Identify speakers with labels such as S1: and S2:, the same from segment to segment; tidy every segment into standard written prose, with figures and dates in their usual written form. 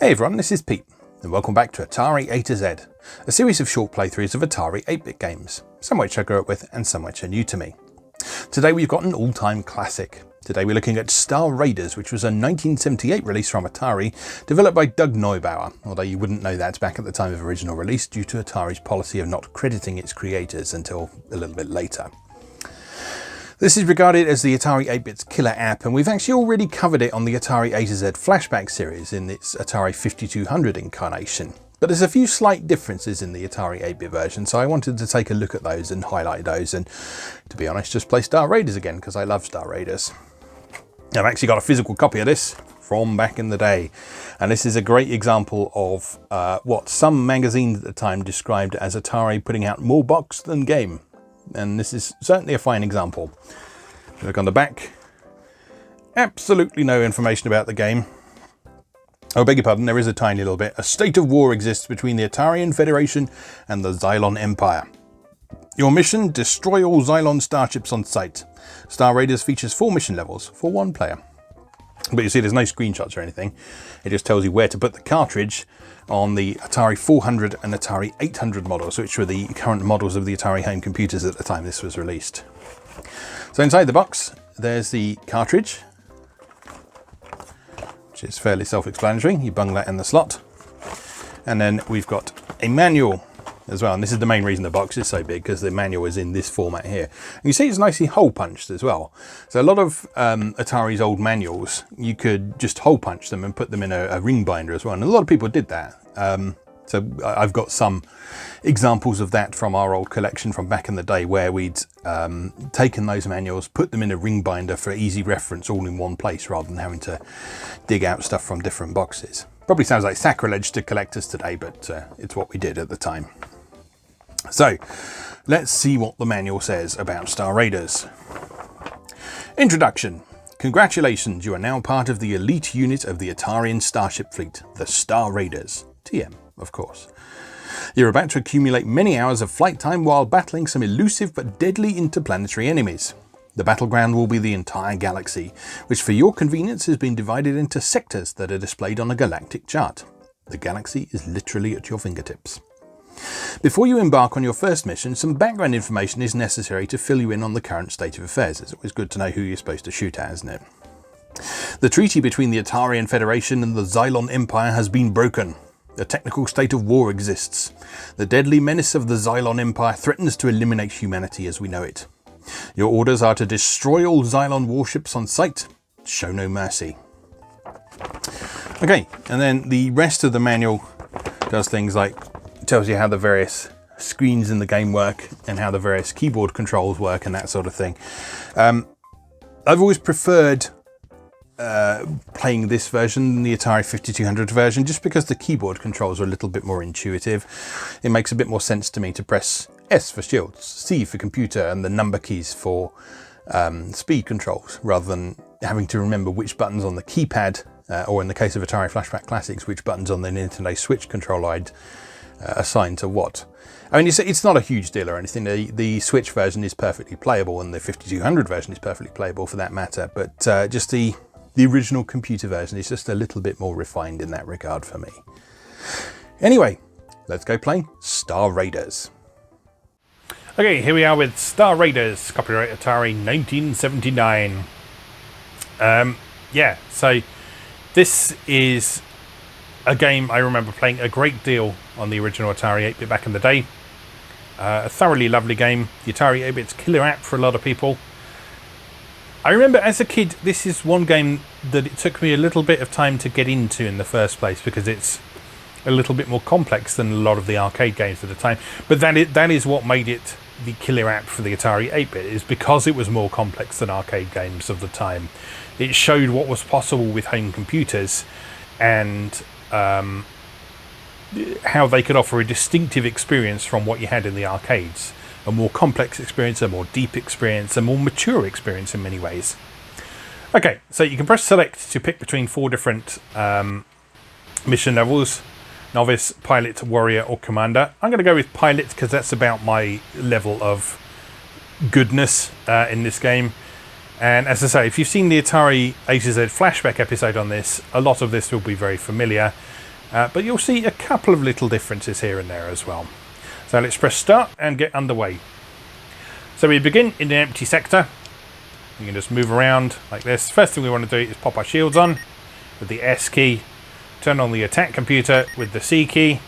S1: Hey everyone, this is Pete, and welcome back to Atari A to Z, a series of short playthroughs of Atari 8-bit games, some which I grew up with and some which are new to me. Today we've got an all-time classic. Today we're looking at Star Raiders, which was a 1978 release from Atari, developed by Doug Neubauer, although you wouldn't know that back at the time of original release due to Atari's policy of not crediting its creators until a little bit later. This is regarded as the Atari 8-bit's killer app, and we've actually already covered it on the Atari A to Z Flashback series in its Atari 5200 incarnation. But there's a few slight differences in the Atari 8-bit version, so I wanted to take a look at those and highlight those, and to be honest, just play Star Raiders again, because I love Star Raiders. I've actually got a physical copy of this from back in the day, and this is a great example of what some magazines at the time described as Atari putting out more box than game. And this is certainly a fine example. Look on the back, absolutely no information about the game. Oh, beg your pardon, there is a tiny little bit. A state of war exists between the Atarian Federation and the Xylon Empire. Your mission, destroy all Xylon starships on sight. Star Raiders features 4 mission levels for 1 player. But you see there's no screenshots or anything. It just tells you where to put the cartridge on the Atari 400 and Atari 800 models, which were the current models of the Atari home computers at the time this was released. So inside the box, there's the cartridge, which is fairly self-explanatory. You bung that in the slot. And then we've got a manual as well. And this is the main reason the box is so big, because the manual is in this format here. And you see it's nicely hole punched as well. So a lot of Atari's old manuals, you could just hole punch them and put them in a ring binder as well. And a lot of people did that. So I've got some examples of that from our old collection from back in the day, where we'd taken those manuals, put them in a ring binder for easy reference all in one place, rather than having to dig out stuff from different boxes. Probably sounds like sacrilege to collectors today, but it's what we did at the time. So let's see what the manual says about Star Raiders. Introduction. Congratulations, you are now part of the elite unit of the Atarian starship fleet, the Star Raiders. TM, of course. You're about to accumulate many hours of flight time while battling some elusive but deadly interplanetary enemies. The battleground will be the entire galaxy, which for your convenience has been divided into sectors that are displayed on a galactic chart. The galaxy is literally at your fingertips. Before you embark on your first mission, some background information is necessary to fill you in on the current state of affairs. It's always good to know who you're supposed to shoot at, isn't it? The treaty between the Atarian Federation and the Xylon Empire has been broken. A technical state of war exists. The deadly menace of the Xylon Empire threatens to eliminate humanity as we know it. Your orders are to destroy all Xylon warships on sight. Show no mercy. Okay, and then the rest of the manual does things like tells you how the various screens in the game work and how the various keyboard controls work and that sort of thing. I've always preferred playing this version, the Atari 5200 version, just because the keyboard controls are a little bit more intuitive. It makes a bit more sense to me to press S for shields, C for computer, and the number keys for speed controls, rather than having to remember which buttons on the keypad, or in the case of Atari Flashback Classics, which buttons on the Nintendo Switch controller I'd assign to what. I mean, it's not a huge deal or anything. The Switch version is perfectly playable, and the 5200 version is perfectly playable for that matter, but just the original computer version is just a little bit more refined in that regard for me. Anyway, let's go play Star Raiders. Okay, here we are with Star Raiders, copyright Atari 1979. Yeah, so this is a game I remember playing a great deal on the original Atari 8-bit back in the day. A thoroughly lovely game. The Atari 8-bit's killer app for a lot of people. I remember as a kid, this is one game that it took me a little bit of time to get into in the first place, because it's a little bit more complex than a lot of the arcade games at the time. But that is what made it the killer app for the Atari 8-bit, is because it was more complex than arcade games of the time. It showed what was possible with home computers, and how they could offer a distinctive experience from what you had in the arcades. A more complex experience, a more deep experience, a more mature experience in many ways. Okay, so you can press select to pick between 4 different mission levels: novice, pilot, warrior, or commander. I'm going to go with pilot because that's about my level of goodness in this game. And as I say, if you've seen the Atari A to Z Flashback episode on this, a lot of this will be very familiar. but you'll see a couple of little differences here and there as well. So let's press start and get underway. So we begin in an empty sector. You can just move around like this. First thing we want to do is pop our shields on with the S key, turn on the attack computer with the C key,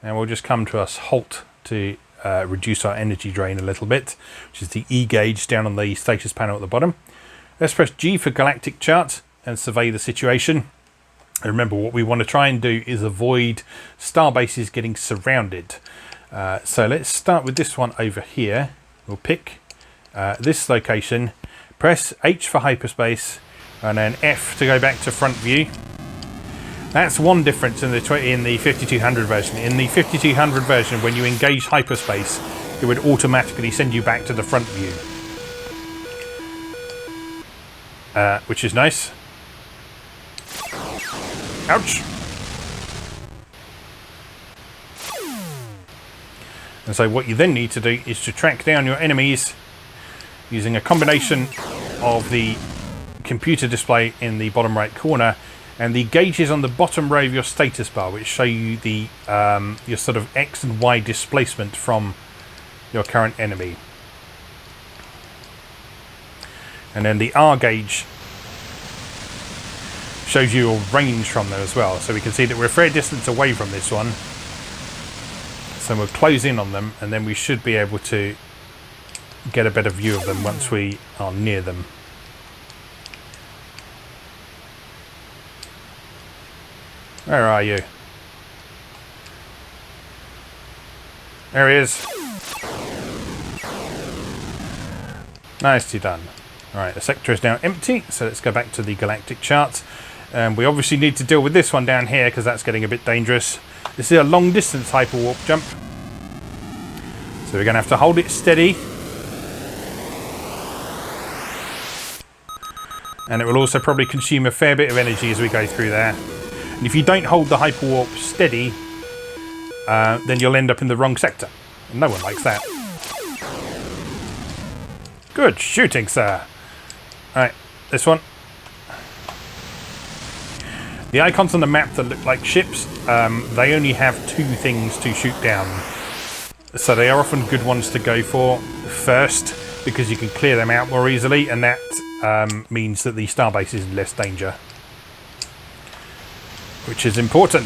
S1: and we'll just come to a halt to reduce our energy drain a little bit, which is the E gauge down on the status panel at the bottom. Let's press G for galactic chart and survey the situation. And remember, what we want to try and do is avoid star bases getting surrounded. So let's start with this one over here. We'll pick this location, press H for hyperspace, and then F to go back to front view. That's one difference in the 5200 version. In the 5200 version, when you engage hyperspace, it would automatically send you back to the front view, which is nice. Ouch! And so what you then need to do is to track down your enemies using a combination of the computer display in the bottom right corner and the gauges on the bottom row of your status bar, which show you the your sort of X and Y displacement from your current enemy. And then the R gauge shows you your range from there as well. So we can see that we're a fair distance away from this one. So we'll close in on them, and then we should be able to get a better view of them once we are near them. Where are you? There he is. Nicely done. Alright, the sector is now empty, so let's go back to the galactic chart. We obviously need to deal with this one down here because that's getting a bit dangerous. This is a long distance hyperwarp jump. So we're going to have to hold it steady. And it will also probably consume a fair bit of energy as we go through there. And if you don't hold the hyperwarp steady, then you'll end up in the wrong sector. And no one likes that. Good shooting, sir. Alright, this one. The icons on the map that look like ships, they only have two things to shoot down. So they are often good ones to go for first, because you can clear them out more easily, and that means that the starbase is in less danger, which is important.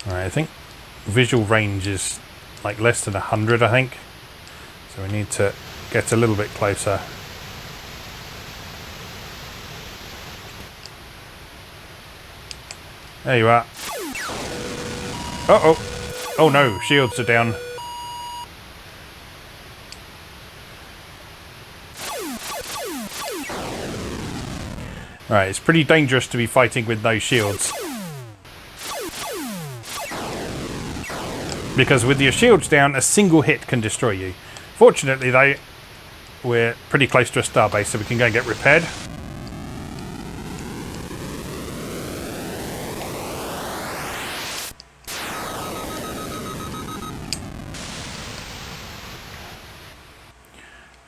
S1: Alright, I think visual range is like less than 100, I think. So we need to get a little bit closer. There you are. Uh-oh. Oh no, shields are down. Right, it's pretty dangerous to be fighting with no shields. Because with your shields down, a single hit can destroy you. Fortunately though, we're pretty close to a starbase, so we can go and get repaired.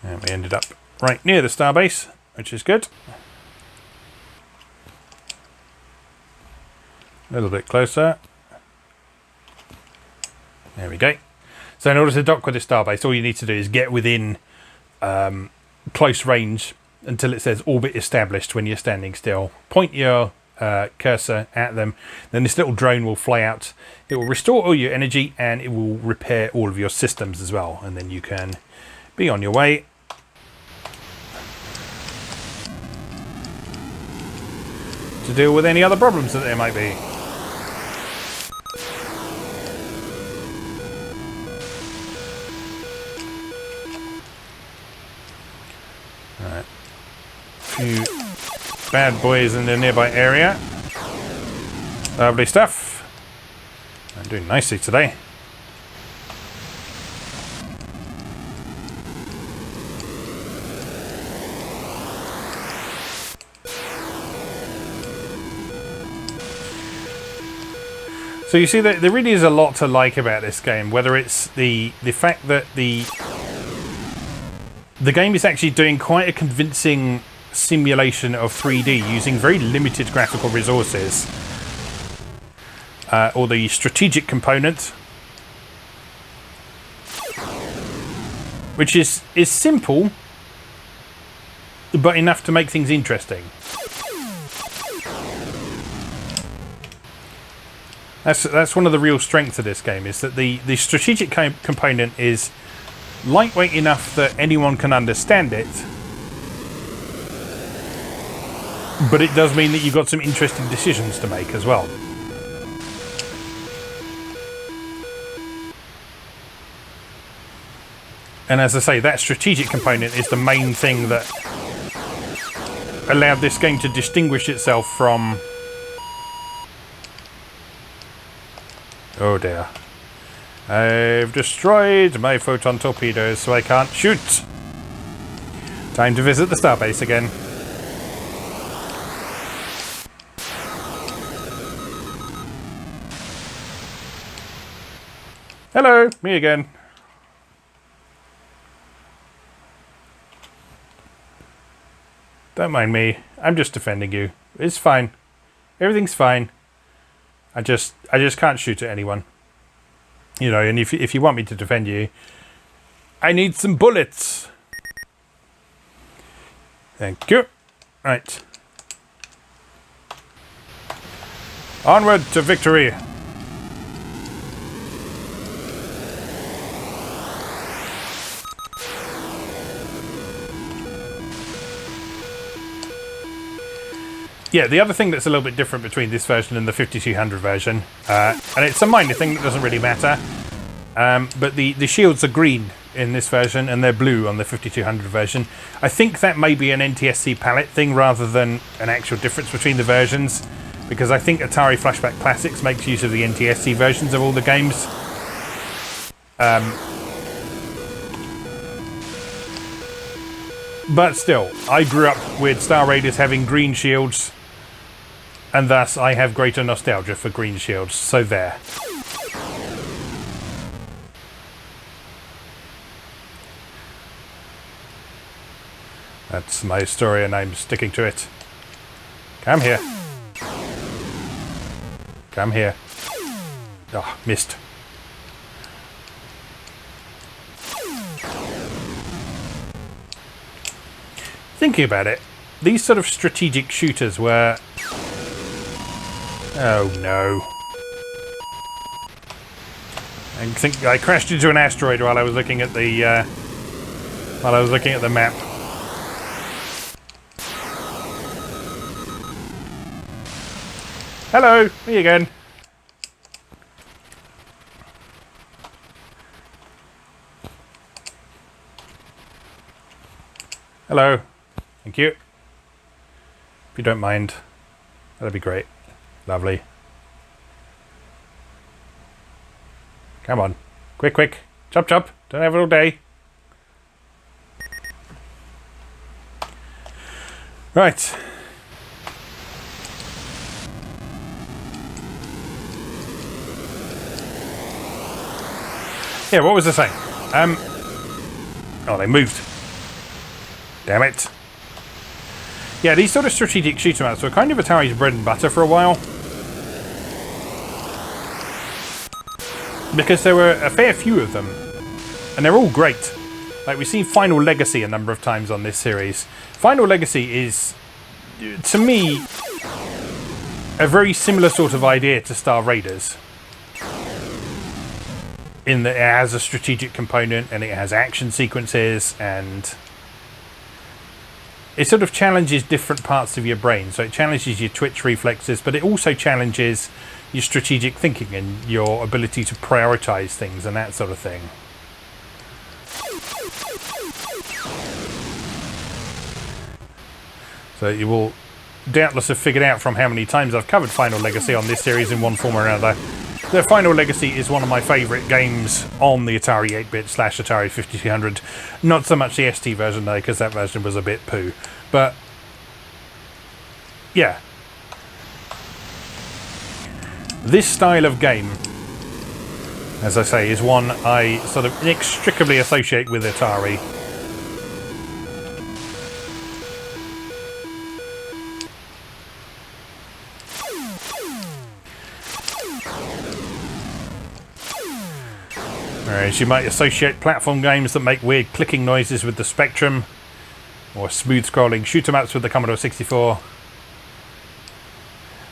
S1: And we ended up right near the starbase, which is good. A little bit closer. There we go. So in order to dock with the starbase, all you need to do is get within close range until it says orbit established when you're standing still. Point your cursor at them, then this little drone will fly out. It will restore all your energy and it will repair all of your systems as well, and then you can be on your way. To deal with any other problems that there might be. Alright. Few bad boys in the nearby area. Lovely stuff. I'm doing nicely today. So you see that there really is a lot to like about this game, whether it's the fact that the game is actually doing quite a convincing simulation of 3D using very limited graphical resources, or the strategic component, which is simple but enough to make things interesting. That's one of the real strengths of this game, is that the strategic component is lightweight enough that anyone can understand it, but it does mean that you've got some interesting decisions to make as well. And as I say, that strategic component is the main thing that allowed this game to distinguish itself from... Oh dear. I've destroyed my photon torpedoes, so I can't shoot. Time to visit the starbase again. Hello, me again. Don't mind me. I'm just defending you. It's fine. Everything's fine. I just can't shoot at anyone. You know, and if you want me to defend you, I need some bullets. Thank you. Right. Onward to victory. Yeah, the other thing that's a little bit different between this version and the 5200 version, and it's a minor thing that doesn't really matter, but the shields are green in this version and they're blue on the 5200 version. I think that may be an NTSC palette thing rather than an actual difference between the versions, because I think Atari Flashback Classics makes use of the NTSC versions of all the games. But still, I grew up with Star Raiders having green shields, and thus I have greater nostalgia for green shields, so there. That's my story and I'm sticking to it. Come here. Come here. Oh, missed. Thinking about it, these sort of strategic shooters were... Oh no. I think I crashed into an asteroid while I was looking at the map. Hello, me again. Hello. Thank you. If you don't mind, that'd be great. Lovely. Come on. Quick, quick. Chop, chop. Don't have it all day. Right. Yeah, what was I saying? Oh, they moved. Damn it. Yeah, these sort of strategic shoot 'em ups were kind of Atari's bread and butter for a while. Because there were a fair few of them. And they're all great. Like, we've seen Final Legacy a number of times on this series. Final Legacy is, to me, a very similar sort of idea to Star Raiders. In that it has a strategic component and it has action sequences, and it sort of challenges different parts of your brain. So it challenges your twitch reflexes, but it also challenges your strategic thinking and your ability to prioritize things and that sort of thing. So you will doubtless have figured out from how many times I've covered Final Legacy on this series in one form or another. The Final Legacy is one of my favourite games on the Atari 8-bit / Atari 5200. Not so much the ST version though, because that version was a bit poo. But yeah. This style of game, as I say, is one I sort of inextricably associate with Atari. Whereas you might associate platform games that make weird clicking noises with the Spectrum, or smooth scrolling shoot 'em ups with the Commodore 64.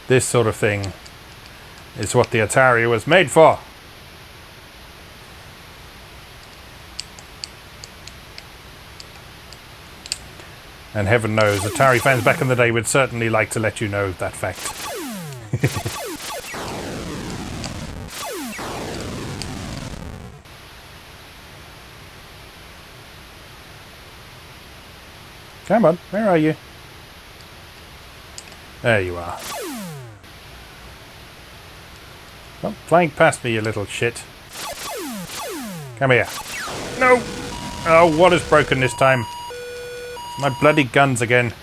S1: This sort of thing is what the Atari was made for. And heaven knows, Atari fans back in the day would certainly like to let you know that fact. Come on, where are you? There you are. Oh, flying past me, you little shit. Come here. No! Oh, what has broken this time? My bloody guns again.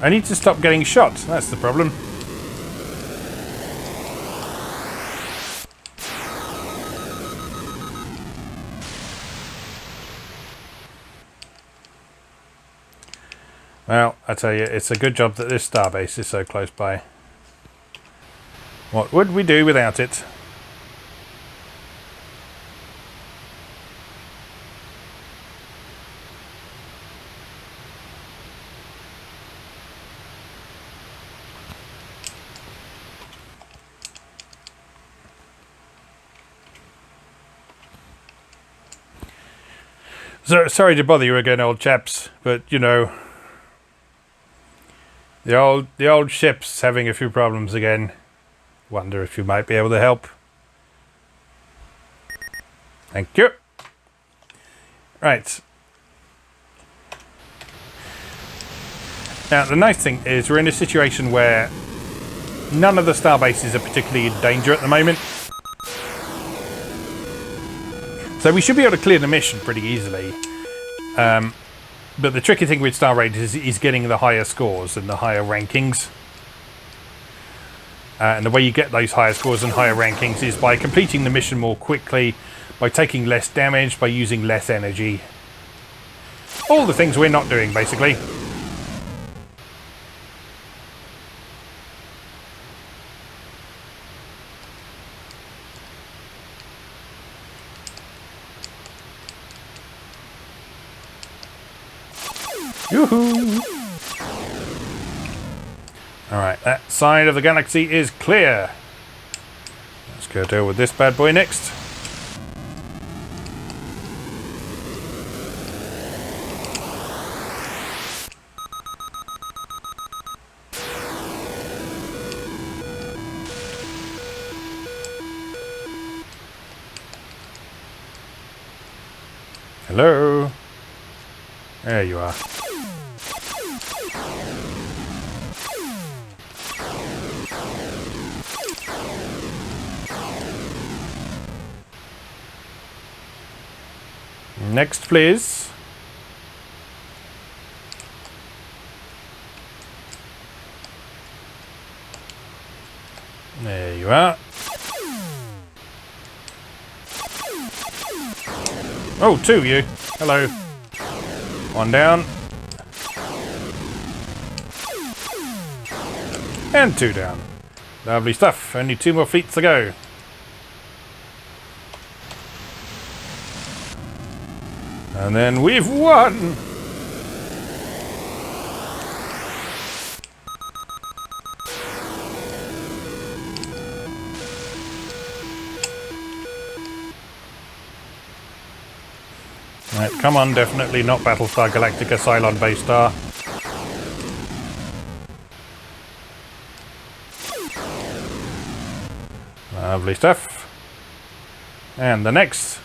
S1: I need to stop getting shot, that's the problem. Well, I tell you, it's a good job that this starbase is so close by. What would we do without it? So, sorry to bother you again, old chaps, but you know, the old ship's having a few problems again. Wonder if you might be able to help. Thank you. Right. Now, the nice thing is we're in a situation where none of the starbases are particularly in danger at the moment. So we should be able to clear the mission pretty easily. But the tricky thing with Star Raiders is getting the higher scores and the higher rankings. And the way you get those higher scores and higher rankings is by completing the mission more quickly, by taking less damage, by using less energy. All the things we're not doing, basically. Yoo-hoo! Alright, that side of the galaxy is clear. Let's go deal with this bad boy next. Hello? There you are. Next, please. There you are. Oh, two of you. Hello. One down. And two down. Lovely stuff. Only two more fleets to go. And then we've won! Right, come on, definitely not Battlestar Galactica Cylon Base Star. Lovely stuff. And the next.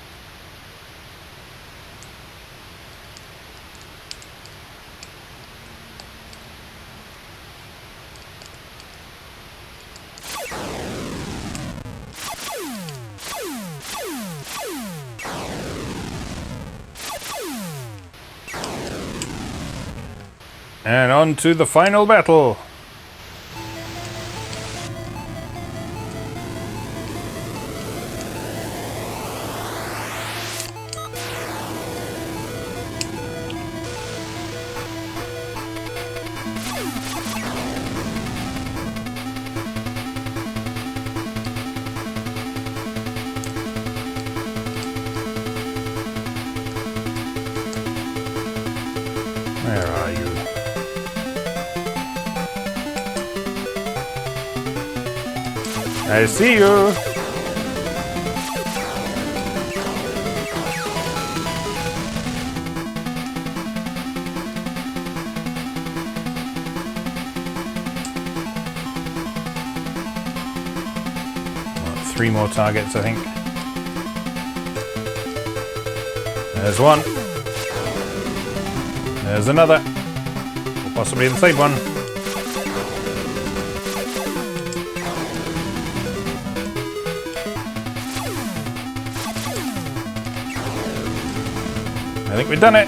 S1: And on to the final battle. Where are you? I see you! Three more targets, I think. There's one. There's another. Or possibly the same one. I think we've done it.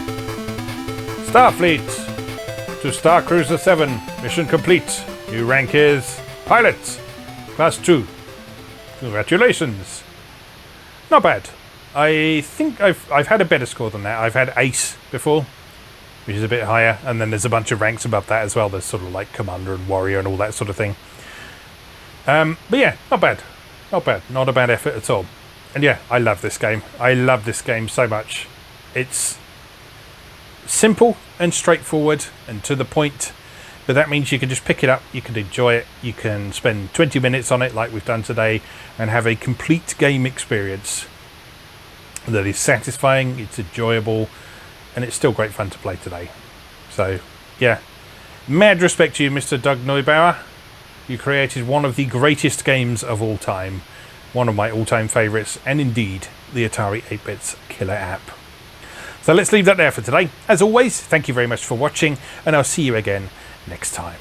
S1: Starfleet to Star Cruiser 7. Mission complete. New rank is Pilot. Class 2. Congratulations. Not bad. I think I've had a better score than that. I've had Ace before, which is a bit higher, and then there's a bunch of ranks above that as well. There's sort of like Commander and Warrior and all that sort of thing. But yeah, not bad. Not bad. Not a bad effort at all. And yeah, I love this game. I love this game so much. It's simple and straightforward and to the point. But that means you can just pick it up, you can enjoy it, you can spend 20 minutes on it like we've done today and have a complete game experience that is satisfying, it's enjoyable, and it's still great fun to play today. So, yeah. Mad respect to you, Mr. Doug Neubauer. You created one of the greatest games of all time, one of my all-time favourites, and indeed, the Atari 8-Bits killer app. So let's leave that there for today. As always, thank you very much for watching, and I'll see you again next time.